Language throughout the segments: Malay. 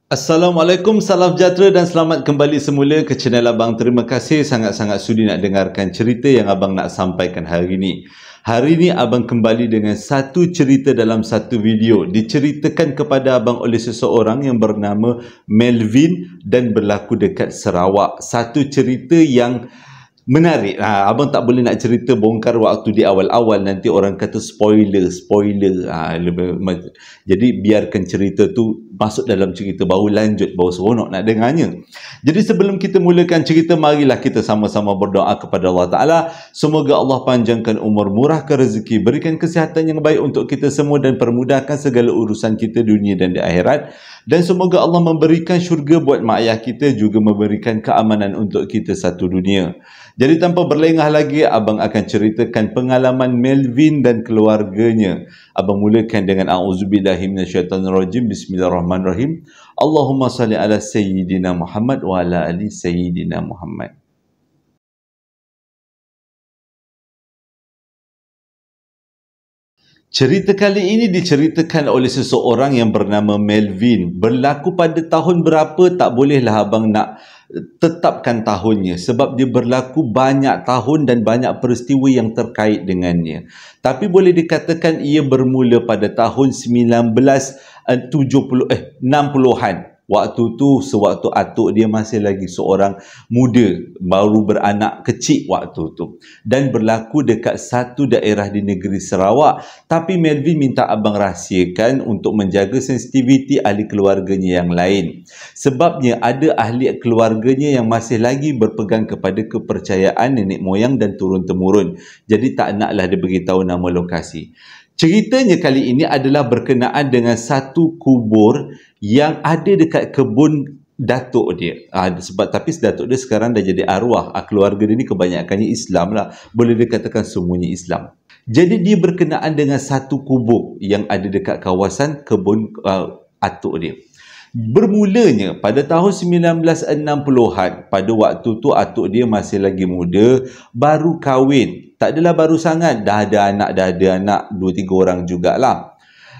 Assalamualaikum, salam sejahtera dan selamat kembali semula ke channel Abang. Terima kasih sangat-sangat sudi nak dengarkan cerita yang Abang nak sampaikan hari ini. Hari ini Abang kembali dengan satu cerita dalam satu video. Diceritakan kepada Abang oleh seseorang yang bernama Melvin dan berlaku dekat Sarawak. Satu cerita yang menarik. Abang tak boleh nak cerita bongkar waktu di awal-awal, nanti orang kata spoiler. Jadi biarkan cerita tu masuk dalam cerita, baru lanjut, baru seronok nak dengarnya. Jadi sebelum kita mulakan cerita, marilah kita sama-sama berdoa kepada Allah Ta'ala. Semoga Allah panjangkan umur, murahkan rezeki, berikan kesihatan yang baik untuk kita semua dan permudahkan segala urusan kita dunia dan di akhirat. Dan semoga Allah memberikan syurga buat mak ayah kita, juga memberikan keamanan untuk kita satu dunia. Jadi tanpa berlengah lagi, Abang akan ceritakan pengalaman Melvin dan keluarganya. Abang mulakan dengan A'udzubillahi minasyaitanirrajim. Bismillahirrahmanirrahim. Allahumma salli ala Sayyidina Muhammad wa ala ali Sayyidina Muhammad. Cerita kali ini diceritakan oleh seseorang yang bernama Melvin. Berlaku pada tahun berapa tak bolehlah Abang nak tetapkan tahunnya, sebab dia berlaku banyak tahun dan banyak peristiwa yang terkait dengannya. Tapi boleh dikatakan ia bermula pada tahun 60-an. Waktu tu sewaktu atuk dia masih lagi seorang muda, baru beranak kecil waktu tu, dan berlaku dekat satu daerah di negeri Sarawak. Tapi Melvin minta Abang rahsiakan untuk menjaga sensitiviti ahli keluarganya yang lain. Sebabnya ada ahli keluarganya yang masih lagi berpegang kepada kepercayaan nenek moyang dan turun-temurun. Jadi tak naklah dia beritahu nama lokasi. Ceritanya kali ini adalah berkenaan dengan satu kubur yang ada dekat kebun datuk dia. Tapi datuk dia sekarang dah jadi arwah. Keluarga dia ni kebanyakannya Islam lah. Boleh dikatakan semuanya Islam. Jadi dia berkenaan dengan satu kubur yang ada dekat kawasan kebun atuk dia. Bermulanya pada tahun 1960-an, pada waktu tu atuk dia masih lagi muda, baru kahwin. Tak adalah baru sangat, dah ada anak 2-3 orang jugalah.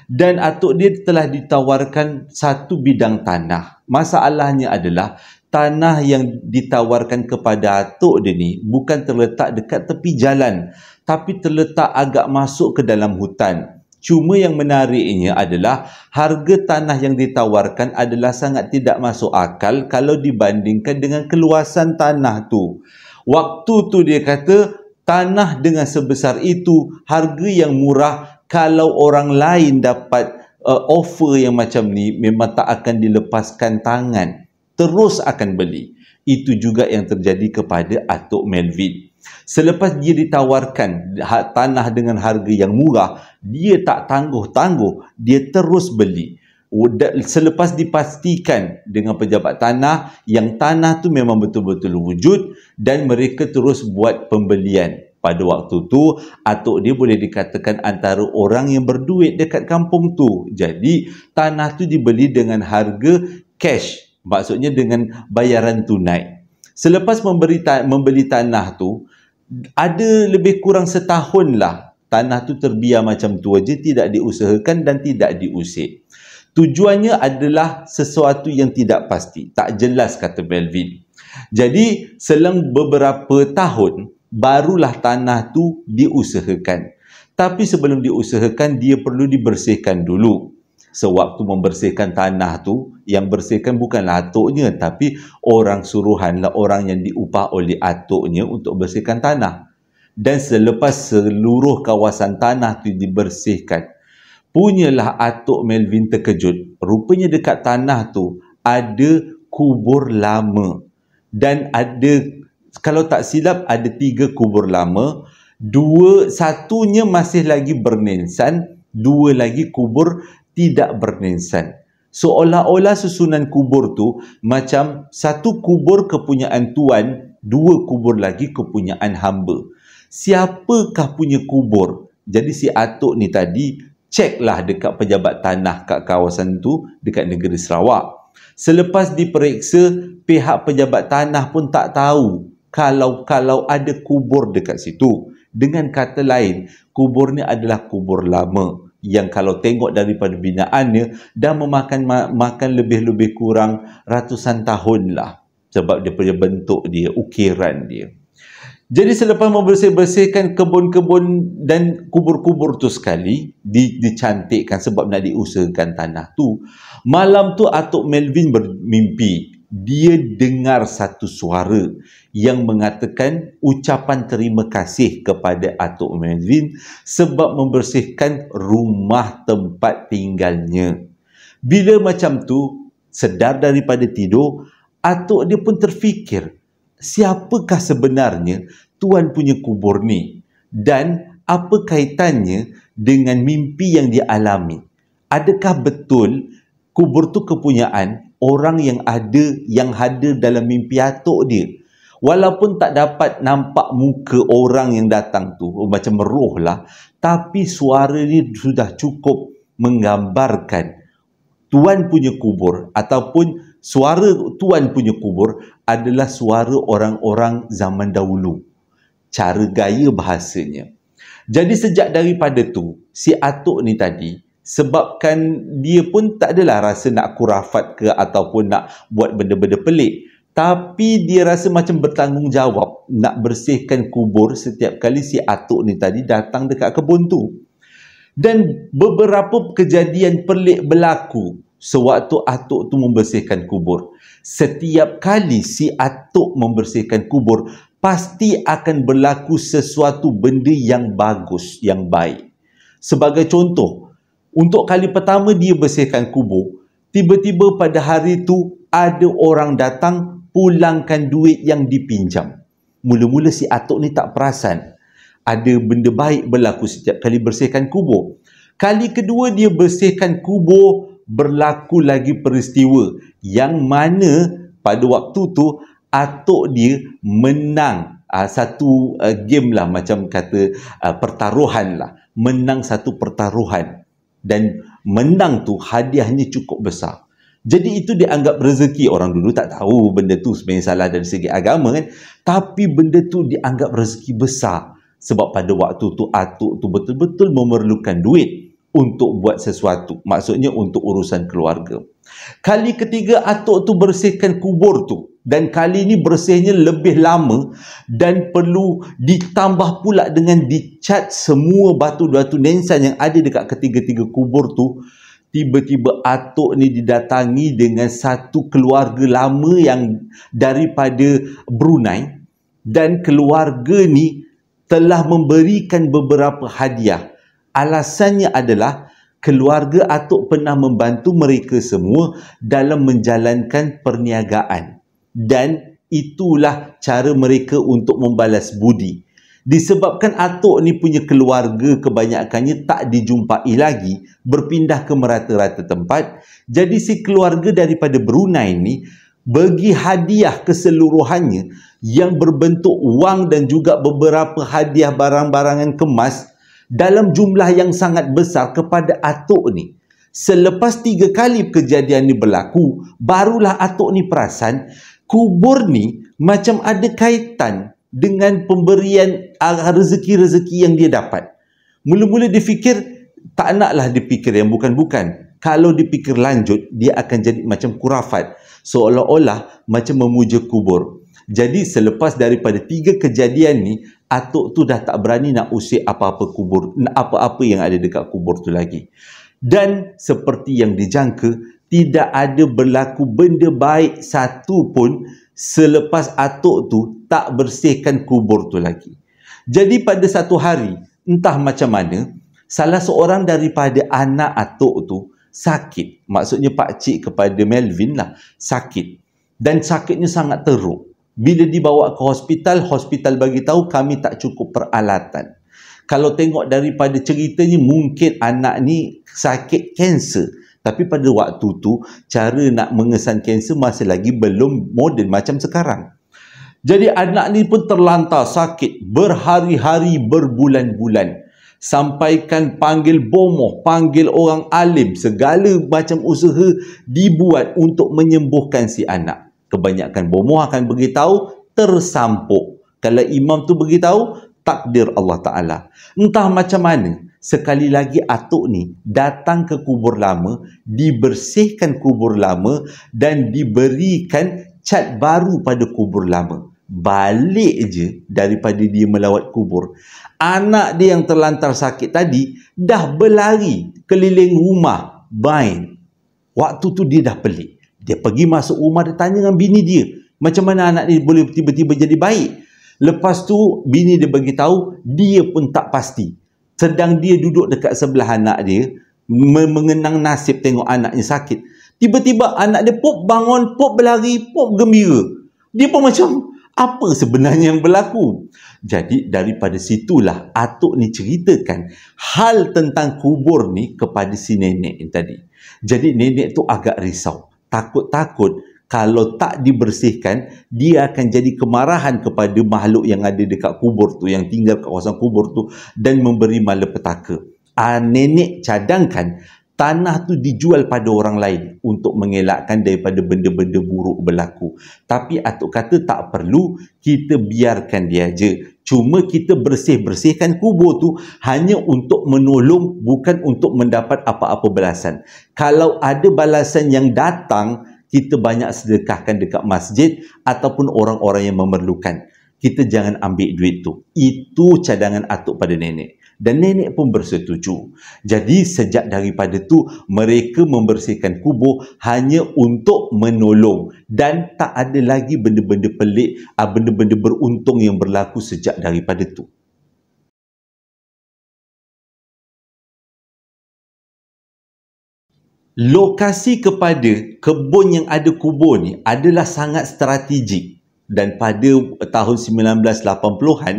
Dan atuk dia telah ditawarkan satu bidang tanah. Masalahnya adalah tanah yang ditawarkan kepada atuk dia ni bukan terletak dekat tepi jalan, tapi terletak agak masuk ke dalam hutan. Cuma yang menariknya adalah harga tanah yang ditawarkan adalah sangat tidak masuk akal kalau dibandingkan dengan keluasan tanah tu. Waktu tu dia kata tanah dengan sebesar itu, harga yang murah, kalau orang lain dapat offer yang macam ni, memang tak akan dilepaskan tangan, terus akan beli. Itu juga yang terjadi kepada atuk Melvin. Selepas dia ditawarkan tanah dengan harga yang murah, dia tak tangguh-tangguh, dia terus beli. Selepas dipastikan dengan pejabat tanah yang tanah tu memang betul-betul wujud, dan mereka terus buat pembelian. Pada waktu tu atuk dia boleh dikatakan antara orang yang berduit dekat kampung tu. Jadi tanah tu dibeli dengan harga cash, maksudnya dengan bayaran tunai. Selepas membeli tanah tu, ada lebih kurang setahun lah tanah tu terbiar macam tu aja, tidak diusahakan dan tidak diusik. Tujuannya adalah sesuatu yang tidak pasti, tak jelas, kata Melvin. Jadi selang beberapa tahun barulah tanah tu diusahakan. Tapi sebelum diusahakan, dia perlu dibersihkan dulu. Sewaktu membersihkan tanah tu, yang bersihkan bukanlah atuknya, tapi orang suruhanlah, orang yang diupah oleh atuknya untuk bersihkan tanah. Dan selepas seluruh kawasan tanah tu dibersihkan, punyalah atuk Melvin terkejut. Rupanya dekat tanah tu ada kubur lama. Dan ada, kalau tak silap, ada 3 kubur lama. Satunya masih lagi bernensan, 2 lagi kubur tidak bernensan. Seolah-olah susunan kubur tu macam satu kubur kepunyaan tuan, 2 kubur lagi kepunyaan hamba. Siapakah punya kubur? Jadi si atuk ni tadi ceklah dekat pejabat tanah kat kawasan tu dekat negeri Sarawak. Selepas diperiksa, pihak pejabat tanah pun tak tahu kalau ada kubur dekat situ. Dengan kata lain, kubur ni adalah kubur lama. yang kalau tengok daripada binaannya dah makan lebih kurang ratusan tahun lah, sebab dia punya bentuk dia, ukiran dia. Jadi selepas membersih-bersihkan kebun-kebun dan kubur-kubur tu sekali, dicantikkan sebab nak diusahakan tanah tu, malam tu Atuk Melvin bermimpi. Dia dengar satu suara yang mengatakan ucapan terima kasih kepada Atuk Melvin sebab membersihkan rumah tempat tinggalnya. Bila macam tu, sedar daripada tidur, Atuk dia pun terfikir, siapakah sebenarnya tuan punya kubur ni? Dan apa kaitannya dengan mimpi yang dia alami? Adakah betul kubur tu kepunyaan orang yang ada dalam mimpi atuk dia? Walaupun tak dapat nampak muka orang yang datang tu, macam roh lah, tapi suara ni sudah cukup menggambarkan tuan punya kubur ataupun suara tuan punya kubur adalah suara orang-orang zaman dahulu. Cara gaya bahasanya. Jadi sejak daripada tu, si atuk ni tadi, sebabkan dia pun tak adalah rasa nak kurafat ke ataupun nak buat benda-benda pelik, tapi dia rasa macam bertanggungjawab nak bersihkan kubur setiap kali si atuk ni tadi datang dekat kebun tu. Dan beberapa kejadian pelik berlaku sewaktu atuk tu membersihkan kubur. Setiap kali si atuk membersihkan kubur, pasti akan berlaku sesuatu benda yang bagus, yang baik. Sebagai contoh, untuk kali pertama dia bersihkan kubur, tiba-tiba pada hari tu ada orang datang pulangkan duit yang dipinjam. Mula-mula si atuk ni tak perasan ada benda baik berlaku setiap kali bersihkan kubur. Kali kedua dia bersihkan kubur, berlaku lagi peristiwa yang mana pada waktu tu atuk dia menang satu game lah, macam kata pertaruhan lah, menang satu pertaruhan, dan menang tu hadiahnya cukup besar. Jadi itu dianggap rezeki. Orang dulu tak tahu benda tu sebenarnya salah dari segi agama kan, tapi benda tu dianggap rezeki besar sebab pada waktu tu atuk tu betul-betul memerlukan duit untuk buat sesuatu, maksudnya untuk urusan keluarga. Kali ketiga atuk tu bersihkan kubur tu, dan kali ni bersihnya lebih lama dan perlu ditambah pula dengan dicat semua batu-batu nisan yang ada dekat ketiga-tiga kubur tu. Tiba-tiba atuk ni didatangi dengan satu keluarga lama yang daripada Brunei, dan keluarga ni telah memberikan beberapa hadiah. Alasannya adalah keluarga atuk pernah membantu mereka semua dalam menjalankan perniagaan, dan itulah cara mereka untuk membalas budi. Disebabkan atuk ni punya keluarga kebanyakannya tak dijumpai lagi, berpindah ke merata-rata tempat, jadi si keluarga daripada Brunei ni bagi hadiah keseluruhannya yang berbentuk wang dan juga beberapa hadiah barang-barangan kemas dalam jumlah yang sangat besar kepada atuk ni. Selepas 3 kali kejadian ni berlaku, barulah atuk ni perasan kubur ni macam ada kaitan dengan pemberian rezeki-rezeki yang dia dapat. Mula-mula dia fikir, tak naklah dia fikir yang bukan-bukan. Kalau dipikir lanjut, dia akan jadi macam kurafat, seolah-olah macam memuja kubur. Jadi selepas daripada 3 kejadian ni, atuk tu dah tak berani nak usik apa-apa kubur, apa-apa yang ada dekat kubur tu lagi. Dan seperti yang dijangka, tidak ada berlaku benda baik satu pun selepas atuk tu tak bersihkan kubur tu lagi. Jadi pada satu hari, entah macam mana, salah seorang daripada anak atuk tu sakit. Maksudnya pakcik kepada Melvin lah, sakit. Dan sakitnya sangat teruk. Bila dibawa ke hospital, hospital bagi tahu kami tak cukup peralatan. Kalau tengok daripada ceritanya, mungkin anak ni sakit kanser. Tapi pada waktu tu, cara nak mengesan kanser masih lagi belum moden macam sekarang. Jadi anak ni pun terlantar sakit berhari-hari, berbulan-bulan. Sampaikan panggil bomoh, panggil orang alim, segala macam usaha dibuat untuk menyembuhkan si anak. Kebanyakan bomoh akan beritahu tersampuk. Kalau imam tu beritahu, takdir Allah Ta'ala. Entah macam mana, sekali lagi atuk ni datang ke kubur lama, dibersihkan kubur lama dan diberikan cat baru pada kubur lama. Balik je daripada dia melawat kubur, anak dia yang terlantar sakit tadi dah berlari keliling rumah main. Waktu tu dia dah pelik. Dia pergi masuk rumah, dia tanya dengan bini dia, macam mana anak dia boleh tiba-tiba jadi baik. Lepas tu bini dia bagi tahu, dia pun tak pasti. Sedang dia duduk dekat sebelah anak dia, mengenang nasib tengok anaknya sakit. Tiba-tiba anak dia pop bangun, pop berlari, pop gembira. Dia pun macam, apa sebenarnya yang berlaku? Jadi daripada situlah atuk ni ceritakan hal tentang kubur ni kepada si nenek ni tadi. Jadi nenek tu agak risau. Takut-takut kalau tak dibersihkan, dia akan jadi kemarahan kepada makhluk yang ada dekat kubur tu, yang tinggal kat kawasan kubur tu, dan memberi malapetaka. Nenek cadangkan tanah tu dijual pada orang lain untuk mengelakkan daripada benda-benda buruk berlaku. Tapi atuk kata tak perlu, kita biarkan dia aja. Cuma kita bersihkan kubur tu hanya untuk menolong, bukan untuk mendapat apa-apa balasan. Kalau ada balasan yang datang, kita banyak sedekahkan dekat masjid ataupun orang-orang yang memerlukan. Kita jangan ambil duit tu. Itu cadangan atuk pada nenek. Dan nenek pun bersetuju. Jadi sejak daripada tu, mereka membersihkan kubur hanya untuk menolong. Dan tak ada lagi benda-benda pelik, benda-benda beruntung yang berlaku sejak daripada tu. Lokasi kepada kebun yang ada kubur ni adalah sangat strategik. Dan pada tahun 1980-an,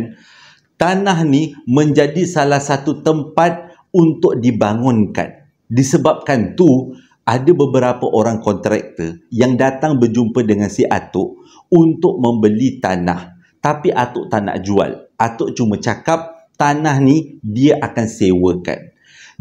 tanah ni menjadi salah satu tempat untuk dibangunkan. Disebabkan tu, ada beberapa orang kontraktor yang datang berjumpa dengan si atuk untuk membeli tanah. Tapi atuk tak nak jual. Atuk cuma cakap tanah ni dia akan sewakan.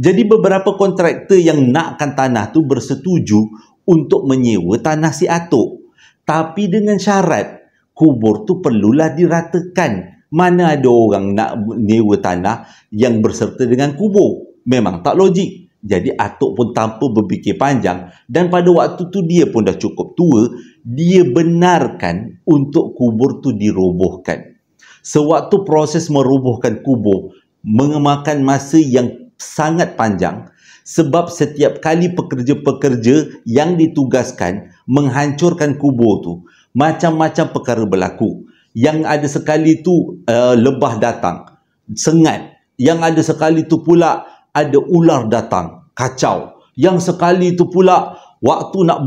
Jadi beberapa kontraktor yang nakkan tanah tu bersetuju untuk menyewa tanah si atuk. Tapi dengan syarat, kubur tu perlulah diratakan. Mana ada orang nak nyewa tanah yang berserta dengan kubur? Memang tak logik. Jadi atuk pun tanpa berfikir panjang, dan pada waktu tu dia pun dah cukup tua, dia benarkan untuk kubur tu dirobohkan. Sewaktu proses merobohkan kubur memakan masa yang sangat panjang, sebab setiap kali pekerja-pekerja yang ditugaskan menghancurkan kubur tu, macam-macam perkara berlaku. Yang ada sekali tu lebah datang, sengat. Yang ada sekali tu pula ada ular datang, kacau. Yang sekali tu pula waktu nak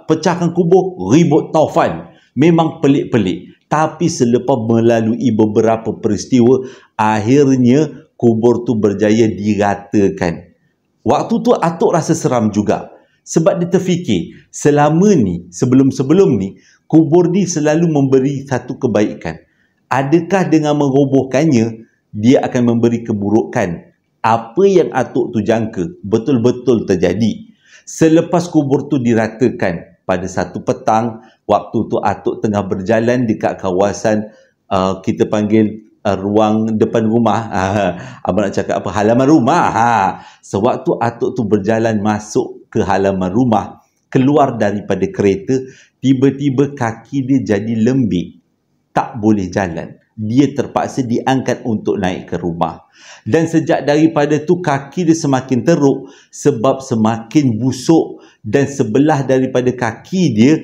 pecahkan kubur, ribut taufan. Memang pelik-pelik. Tapi selepas melalui beberapa peristiwa, akhirnya kubur tu berjaya diratakan. Waktu tu atuk rasa seram juga. Sebab dia terfikir, selama ni, sebelum-sebelum ni, kubur ni selalu memberi satu kebaikan. Adakah dengan merobohkannya, dia akan memberi keburukan? Apa yang atuk tu jangka, betul-betul terjadi. Selepas kubur tu diratakan, pada satu petang, waktu tu atuk tengah berjalan dekat kawasan, kita panggil ruang depan rumah. Abang nak cakap apa? Halaman rumah. Sewaktu atuk tu berjalan masuk ke halaman rumah, keluar daripada kereta, tiba-tiba kaki dia jadi lembik, tak boleh jalan. Dia terpaksa diangkat untuk naik ke rumah. Dan sejak daripada tu kaki dia semakin teruk sebab semakin busuk, dan sebelah daripada kaki dia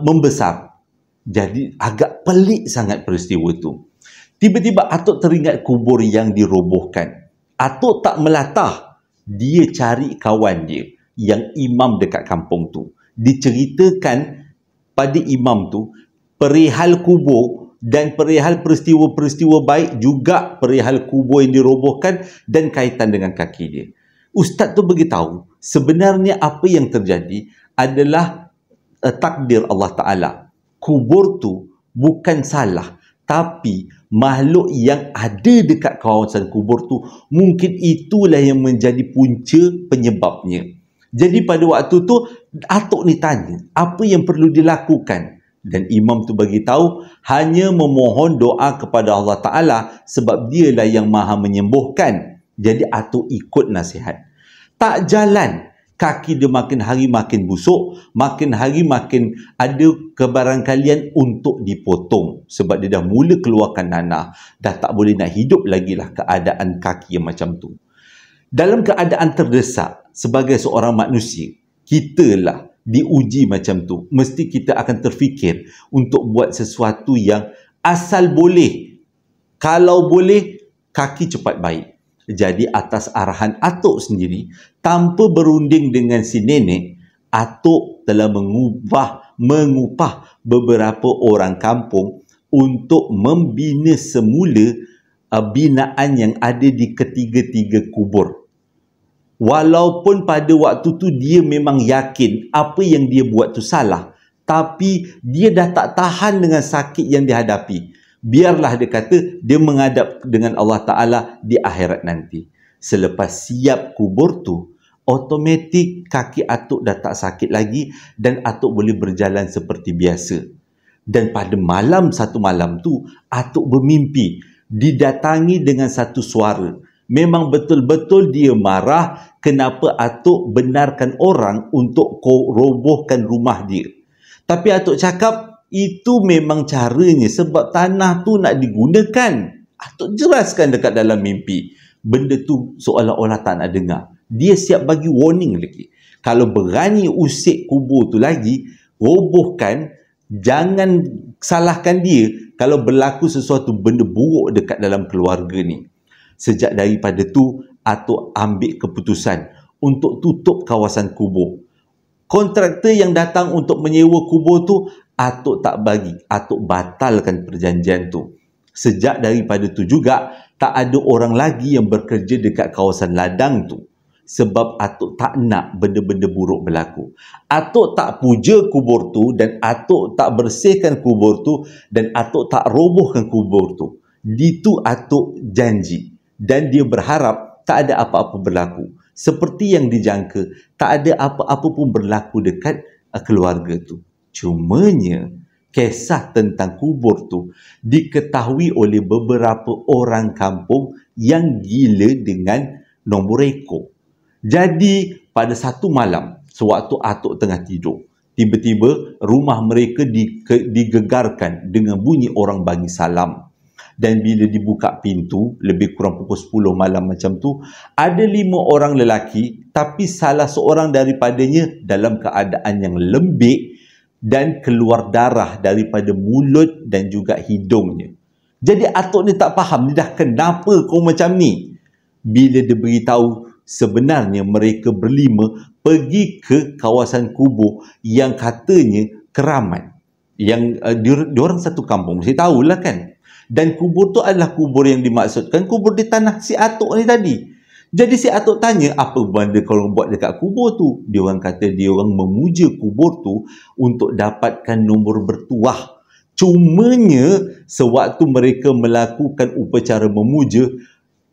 membesar. Jadi agak pelik sangat peristiwa tu. Tiba-tiba atuk teringat kubur yang dirobohkan. Atuk tak melatah. Dia cari kawan dia yang imam dekat kampung tu. Diceritakan pada imam tu perihal kubur dan perihal peristiwa-peristiwa baik, juga perihal kubur yang dirobohkan dan kaitan dengan kaki dia. Ustaz tu beritahu sebenarnya apa yang terjadi adalah takdir Allah Ta'ala. Kubur tu bukan salah, tapi makhluk yang ada dekat kawasan kubur tu, mungkin itulah yang menjadi punca penyebabnya. Jadi pada waktu tu, atuk ni tanya, apa yang perlu dilakukan? Dan imam tu bagi tahu, hanya memohon doa kepada Allah Ta'ala, sebab dialah yang maha menyembuhkan. Jadi Atuk ikut nasihat. Tak jalan, kaki dia makin hari makin busuk, makin hari makin ada kebarangkalian untuk dipotong sebab dia dah mula keluarkan nanah, dah tak boleh nak hidup lagi lah keadaan kaki yang macam tu. Dalam keadaan terdesak sebagai seorang manusia, kita lah diuji macam tu. Mesti kita akan terfikir untuk buat sesuatu yang asal boleh, kalau boleh kaki cepat baik. Jadi atas arahan Atuk sendiri, tanpa berunding dengan si nenek, Atuk telah mengupah beberapa orang kampung untuk membina semula binaan yang ada di ketiga-tiga kubur. Walaupun pada waktu tu dia memang yakin apa yang dia buat tu salah, tapi dia dah tak tahan dengan sakit yang dihadapi. Biarlah dia kata dia menghadap dengan Allah Ta'ala di akhirat nanti. Selepas siap kubur tu, automatik kaki Atuk dah tak sakit lagi dan Atuk boleh berjalan seperti biasa. Dan pada satu malam tu, Atuk bermimpi didatangi dengan satu suara. Memang betul-betul dia marah kenapa Atuk benarkan orang untuk robohkan rumah dia. Tapi Atuk cakap, itu memang caranya sebab tanah tu nak digunakan. Atuk jelaskan dekat dalam mimpi. Benda tu seolah-olah tak nak dengar. Dia siap bagi warning lagi. Kalau berani usik kubur tu lagi, robohkan, jangan salahkan dia kalau berlaku sesuatu benda buruk dekat dalam keluarga ni. Sejak daripada tu, Atuk ambil keputusan untuk tutup kawasan kubur. Kontraktor yang datang untuk menyewa kubur tu, Atuk tak bagi. Atuk batalkan perjanjian tu. Sejak daripada tu juga, tak ada orang lagi yang bekerja dekat kawasan ladang tu. Sebab Atuk tak nak benda-benda buruk berlaku. Atuk tak puja kubur tu dan Atuk tak bersihkan kubur tu dan Atuk tak robohkan kubur tu. Itu Atuk janji. Dan dia berharap tak ada apa-apa berlaku. Seperti yang dijangka, tak ada apa-apa pun berlaku dekat keluarga tu. Cumanya, kisah tentang kubur tu diketahui oleh beberapa orang kampung yang gila dengan nombor rekod. Jadi, pada satu malam, sewaktu Atuk tengah tidur, tiba-tiba rumah mereka digegarkan dengan bunyi orang bagi salam. Dan bila dibuka pintu, lebih kurang pukul 10 malam macam tu, ada 5 orang lelaki, tapi salah seorang daripadanya dalam keadaan yang lembik dan keluar darah daripada mulut dan juga hidungnya. Jadi Atuk ni tak faham, ni dah kenapa kau macam ni? Bila dia beritahu, sebenarnya mereka berlima pergi ke kawasan kubur yang katanya keramat. Yang diorang satu kampung, mesti tahulah kan. Dan kubur tu adalah kubur yang dimaksudkan, kubur di tanah si Atuk ni tadi. Jadi si Atuk tanya, apa benda korang buat dekat kubur tu? Dia orang kata dia orang memuja kubur tu untuk dapatkan nombor bertuah. Cumanya sewaktu mereka melakukan upacara memuja,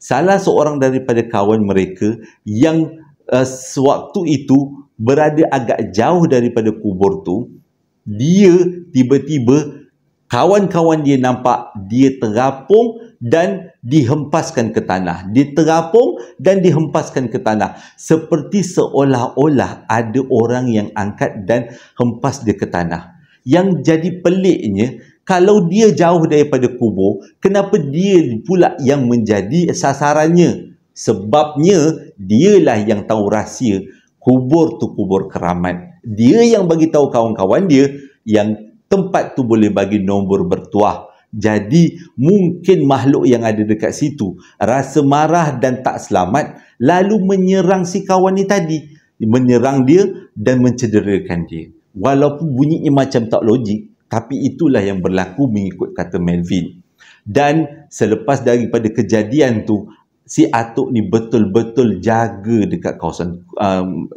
salah seorang daripada kawan mereka yang sewaktu itu berada agak jauh daripada kubur tu, dia tiba-tiba kawan-kawan dia nampak dia terapung dan dihempaskan ke tanah. Dia terapung dan dihempaskan ke tanah. Seperti seolah-olah ada orang yang angkat dan hempas dia ke tanah. Yang jadi peliknya, kalau dia jauh daripada kubur, kenapa dia pula yang menjadi sasarannya? Sebabnya, dialah yang tahu rahsia kubur tu kubur keramat. Dia yang bagi tahu kawan-kawan dia yang tempat tu boleh bagi nombor bertuah. Jadi mungkin makhluk yang ada dekat situ rasa marah dan tak selamat, lalu menyerang si kawan ni tadi. Menyerang dia dan mencederakan dia. Walaupun bunyinya macam tak logik, tapi itulah yang berlaku mengikut kata Melvin. Dan selepas daripada kejadian tu, si Atuk ni betul-betul jaga dekat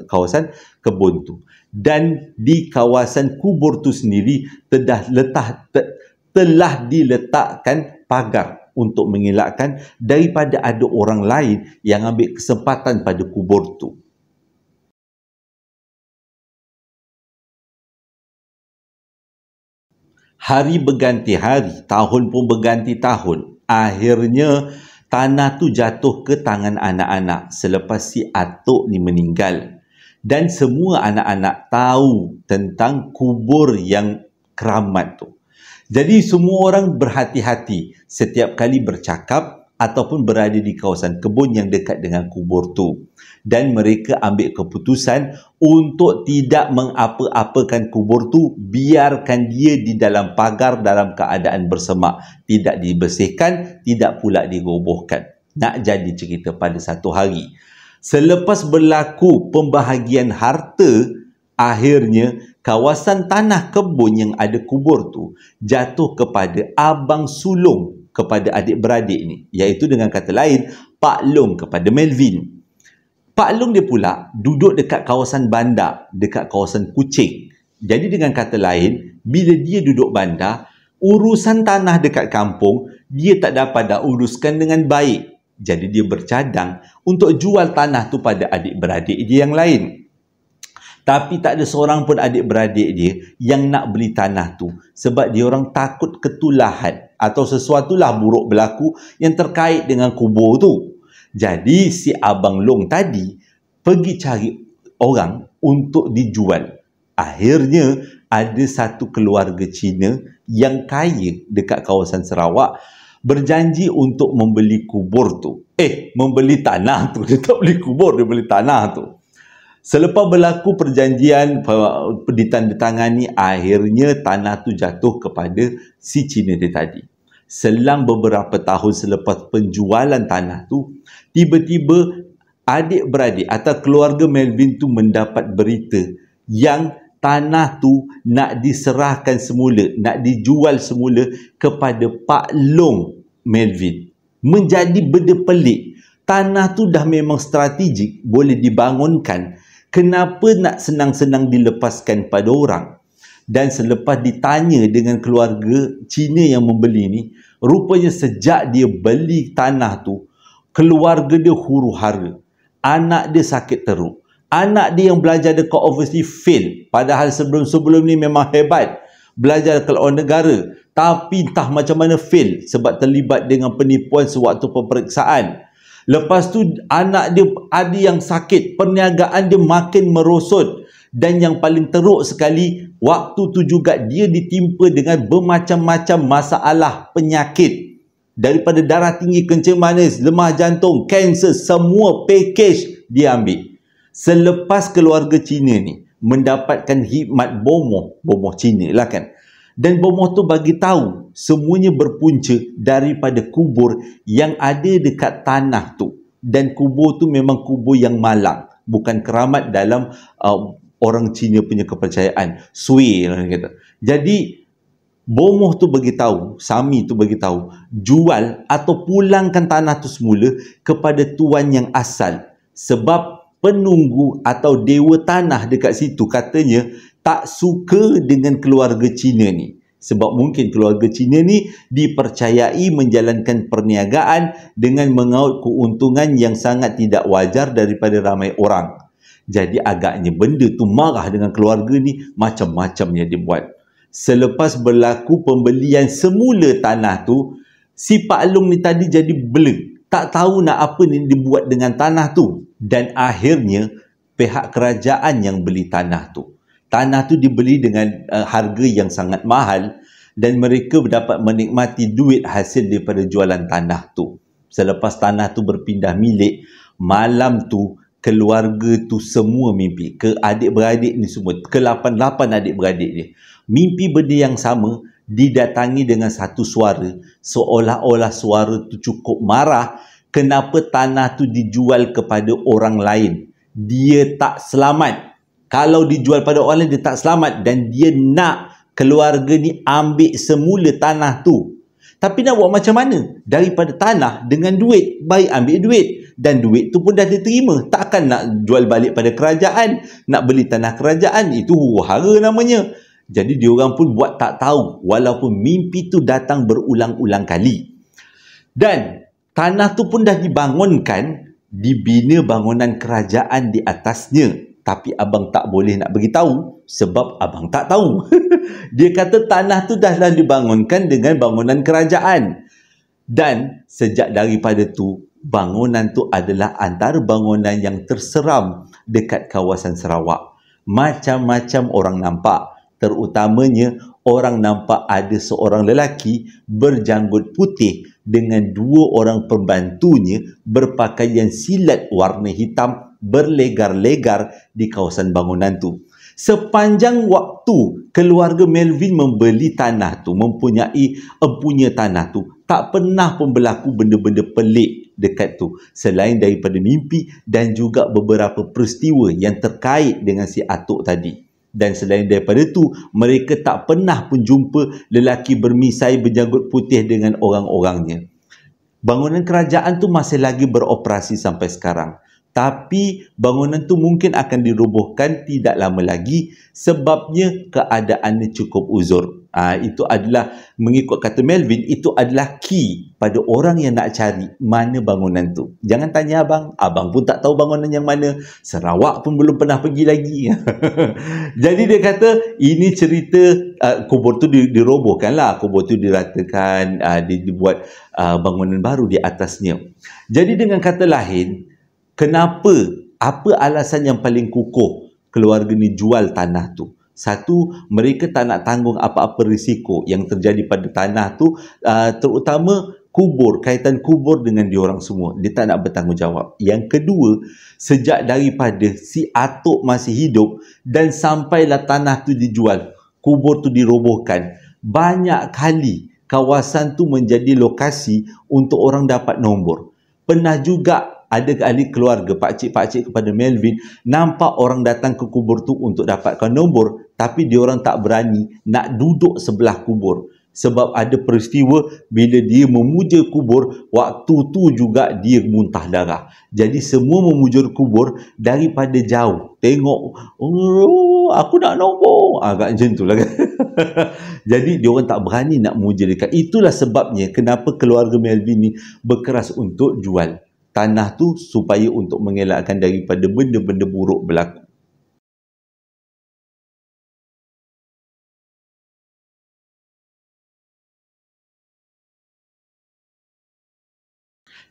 kawasan kebun tu. Dan di kawasan kubur tu sendiri telah diletakkan pagar untuk mengelakkan daripada ada orang lain yang ambil kesempatan pada kubur tu. Hari berganti hari, tahun pun berganti tahun. Akhirnya tanah tu jatuh ke tangan anak-anak selepas si atuk ni meninggal. Dan semua anak-anak tahu tentang kubur yang keramat tu. Jadi semua orang berhati-hati setiap kali bercakap ataupun berada di kawasan kebun yang dekat dengan kubur tu. Dan mereka ambil keputusan untuk tidak mengapa-apakan kubur tu, biarkan dia di dalam pagar dalam keadaan bersemak, tidak dibersihkan, tidak pula dirobohkan. Nak jadi cerita pada satu hari, selepas berlaku pembahagian harta, akhirnya kawasan tanah kebun yang ada kubur tu jatuh kepada abang sulung kepada adik-beradik ni, iaitu dengan kata lain Pak Long kepada Melvin. Pak Long dia pula duduk dekat kawasan bandar, dekat kawasan Kuching. Jadi dengan kata lain, bila dia duduk bandar, urusan tanah dekat kampung dia tak dapat dah uruskan dengan baik. Jadi dia bercadang untuk jual tanah tu pada adik-beradik dia yang lain. Tapi tak ada seorang pun adik-beradik dia yang nak beli tanah tu, sebab dia orang takut ketulahan atau sesuatulah buruk berlaku yang terkait dengan kubur tu. Jadi si Abang Long tadi pergi cari orang untuk dijual. Akhirnya ada satu keluarga Cina yang kaya dekat kawasan Sarawak berjanji untuk membeli kubur tu. Membeli tanah tu. Dia tak beli kubur, dia beli tanah tu. Selepas berlaku perjanjian ditandatangani, akhirnya tanah tu jatuh kepada si Cina dia tadi. Selang beberapa tahun selepas penjualan tanah tu, tiba-tiba adik-beradik atau keluarga Melvin tu mendapat berita yang tanah tu nak diserahkan semula, nak dijual semula kepada Pak Long Melvin. Menjadi benda pelik. Tanah tu dah memang strategik, boleh dibangunkan. Kenapa nak senang-senang dilepaskan pada orang? Dan selepas ditanya dengan keluarga Cina yang membeli ni, rupanya sejak dia beli tanah tu, keluarga dia huru-hara. Anak dia sakit teruk. Anak dia yang belajar dekat overseas fail. Padahal sebelum-sebelum ni memang hebat. Belajar ke luar negara. Tapi entah macam mana fail sebab terlibat dengan penipuan sewaktu peperiksaan. Lepas tu anak dia ada yang sakit. Perniagaan dia makin merosot. Dan yang paling teruk sekali, waktu tu juga dia ditimpa dengan bermacam-macam masalah penyakit. Daripada darah tinggi, kencing manis, lemah jantung, kanser, semua package dia ambil. Selepas keluarga Cina ni mendapatkan khidmat bomoh Cina lah kan. Dan bomoh tu bagi tahu semuanya berpunca daripada kubur yang ada dekat tanah tu. Dan kubur tu memang kubur yang malang, bukan keramat dalam orang Cina punya kepercayaan. Sui orang kata. Jadi bomoh tu beritahu, Sami tu beritahu, jual atau pulangkan tanah tu semula kepada tuan yang asal. Sebab penunggu atau dewa tanah dekat situ katanya tak suka dengan keluarga Cina ni. Sebab mungkin keluarga Cina ni dipercayai menjalankan perniagaan dengan mengaut keuntungan yang sangat tidak wajar daripada ramai orang. Jadi agaknya benda tu marah dengan keluarga ni, macam-macamnya dia buat. Selepas berlaku pembelian semula tanah tu, si Pak Long ni tadi jadi blur. Tak tahu nak apa ni dibuat dengan tanah tu. Dan akhirnya pihak kerajaan yang beli tanah tu. Tanah tu dibeli dengan harga yang sangat mahal dan mereka dapat menikmati duit hasil daripada jualan tanah tu. Selepas tanah tu berpindah milik, malam tu keluarga tu semua mimpi. Ke adik-beradik ni semua, ke-8 adik-beradik dia. Mimpi benda yang sama, didatangi dengan satu suara. Seolah-olah suara tu cukup marah. Kenapa tanah tu dijual kepada orang lain? Dia tak selamat. Kalau dijual pada orang lain, dia tak selamat. Dan dia nak keluarga ni ambil semula tanah tu. Tapi nak buat macam mana? Daripada tanah dengan duit, baik ambil duit. Dan duit tu pun dah diterima. Takkan nak jual balik pada kerajaan. Nak beli tanah kerajaan. Itu huru-hara namanya. Jadi diorang pun buat tak tahu. Walaupun mimpi tu datang berulang-ulang kali. Dan tanah tu pun dah dibangunkan. Dibina bangunan kerajaan di atasnya. Tapi abang tak boleh nak beritahu. Sebab abang tak tahu. Dia kata tanah tu dah dibangunkan dengan bangunan kerajaan. Dan sejak daripada tu, bangunan tu adalah antara bangunan yang terseram dekat kawasan Sarawak. Macam-macam orang nampak, terutamanya orang nampak ada seorang lelaki berjanggut putih dengan 2 orang pembantunya berpakaian silat warna hitam berlegar-legar di kawasan bangunan tu. Sepanjang waktu keluarga Melvin membeli tanah tu, empunya tanah tu, tak pernah pun berlaku benda-benda pelik dekat tu selain daripada mimpi dan juga beberapa peristiwa yang terkait dengan si atuk tadi. Dan selain daripada tu, mereka tak pernah pun jumpa lelaki bermisai berjanggut putih dengan orang-orangnya. Bangunan kerajaan tu masih lagi beroperasi sampai sekarang. Tapi bangunan tu mungkin akan dirobohkan tidak lama lagi sebabnya keadaannya cukup uzur. Itu adalah, mengikut kata Melvin, itu adalah key pada orang yang nak cari mana bangunan tu. Jangan tanya abang, abang pun tak tahu bangunan yang mana. Sarawak pun belum pernah pergi lagi. Jadi dia kata ini cerita kubur tu dirobohkan lah, kubur tu diratakan, dibuat bangunan baru di atasnya. Jadi dengan kata lain, kenapa? Apa alasan yang paling kukuh keluarga ni jual tanah tu? Satu, mereka tak nak tanggung apa-apa risiko yang terjadi pada tanah tu, terutama kubur, kaitan kubur dengan diorang semua. Dia tak nak bertanggungjawab. Yang kedua, sejak daripada si atuk masih hidup dan sampailah tanah tu dijual, kubur tu dirobohkan, banyak kali kawasan tu menjadi lokasi untuk orang dapat nombor. Pernah juga ada ahli keluarga, pakcik-pakcik kepada Melvin, nampak orang datang ke kubur tu untuk dapatkan nombor, tapi diorang tak berani nak duduk sebelah kubur. Sebab ada peristiwa bila dia memuja kubur, waktu tu juga dia muntah darah. Jadi semua memuja kubur daripada jauh. Tengok, oh, aku nak nombor. Agak macam tu lah kan. Jadi diorang tak berani nak muja dekat. Itulah sebabnya kenapa keluarga Melvin ni berkeras untuk jual tanah tu supaya untuk mengelakkan daripada benda-benda buruk berlaku.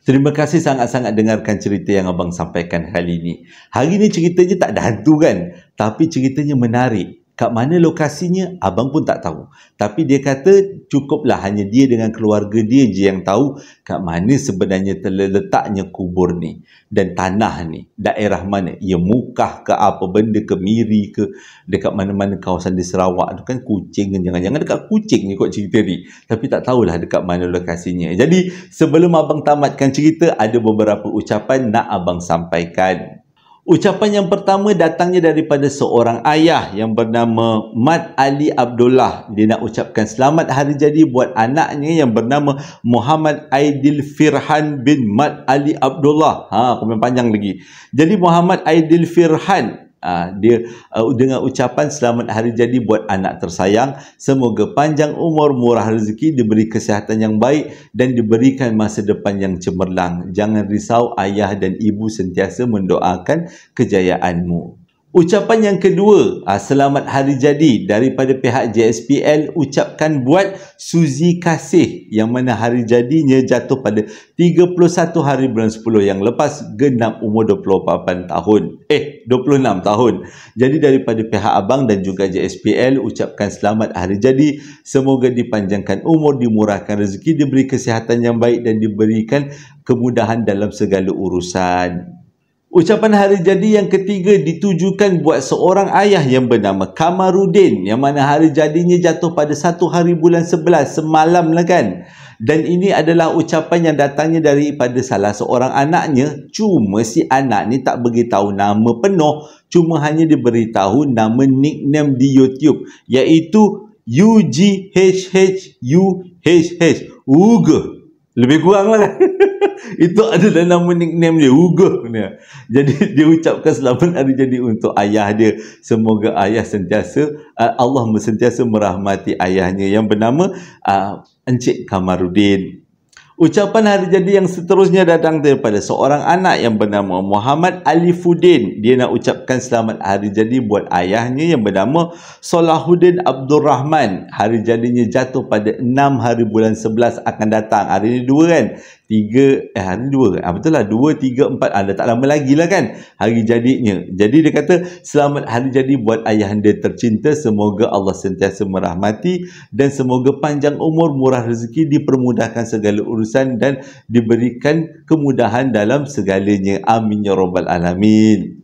Terima kasih sangat-sangat dengarkan cerita yang abang sampaikan hari ini. Hari ini ceritanya tak ada hantu kan? Tapi ceritanya menarik. Kat mana lokasinya, abang pun tak tahu. Tapi dia kata cukuplah hanya dia dengan keluarga dia je yang tahu kat mana sebenarnya terletaknya kubur ni. Dan tanah ni, daerah mana. Ya Mukah ke apa benda ke Miri ke, dekat mana-mana kawasan di Sarawak tu kan Kuching kan. Jangan-jangan dekat Kuching ni kot cerita ni. Tapi tak tahulah dekat mana lokasinya. Jadi sebelum abang tamatkan cerita, ada beberapa ucapan nak abang sampaikan. Ucapan yang pertama datangnya daripada seorang ayah yang bernama Mat Ali Abdullah. Dia nak ucapkan selamat hari jadi buat anaknya yang bernama Muhammad Aidil Firhan bin Mat Ali Abdullah. Komen panjang lagi. Jadi Muhammad Aidil Firhan, dia dengan ucapan selamat hari jadi buat anak tersayang. Semoga panjang umur, murah rezeki, diberi kesihatan yang baik dan diberikan masa depan yang cemerlang. Jangan risau, ayah dan ibu sentiasa mendoakan kejayaanmu. Ucapan yang kedua, selamat hari jadi daripada pihak JSPL ucapkan buat Suzy Kasih yang mana hari jadinya jatuh pada 31 hari bulan 10 yang lepas, genap umur 28 tahun. 26 tahun. Jadi daripada pihak abang dan juga JSPL ucapkan selamat hari jadi. Semoga dipanjangkan umur, dimurahkan rezeki, diberi kesihatan yang baik dan diberikan kemudahan dalam segala urusan. Ucapan hari jadi yang ketiga ditujukan buat seorang ayah yang bernama Kamarudin yang mana hari jadinya jatuh pada 1 hari bulan 11, semalam lah kan. Dan ini adalah ucapan yang datangnya daripada salah seorang anaknya. Cuma si anak ni tak beritahu nama penuh, cuma hanya diberitahu nama nickname di YouTube, iaitu UGHHUHH, Uga. Lebih kurang lah. Itu adalah nama nickname dia, Uga. Jadi dia ucapkan selamat hari jadi untuk ayah dia. Semoga ayah sentiasa, Allah sentiasa merahmati ayahnya yang bernama Encik Kamarudin. Ucapan hari jadi yang seterusnya datang daripada seorang anak yang bernama Muhammad Alifuddin. Dia nak ucapkan selamat hari jadi buat ayahnya yang bernama Salahuddin Abdul Rahman. Hari jadinya jatuh pada 6 hari bulan 11 akan datang. Hari ni 2 kan? Hari ni 2 kan? Betul lah, 2, 3, 4. Dah tak lama lagi lah kan hari jadinya. Jadi dia kata, selamat hari jadi buat ayahanda tercinta. Semoga Allah sentiasa merahmati dan semoga panjang umur, murah rezeki, dipermudahkan segala urusan dan diberikan kemudahan dalam segalanya. Amin ya rabbal alamin.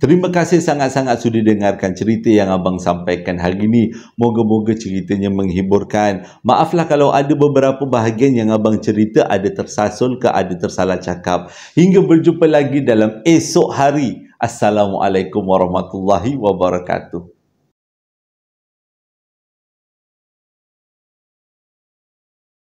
Terima kasih sangat-sangat sudah dengarkan cerita yang abang sampaikan hari ini. Moga-moga ceritanya menghiburkan. Maaflah kalau ada beberapa bahagian yang abang cerita ada tersasul ke, ada tersalah cakap. Hingga berjumpa lagi dalam esok hari. Assalamualaikum warahmatullahi wabarakatuh.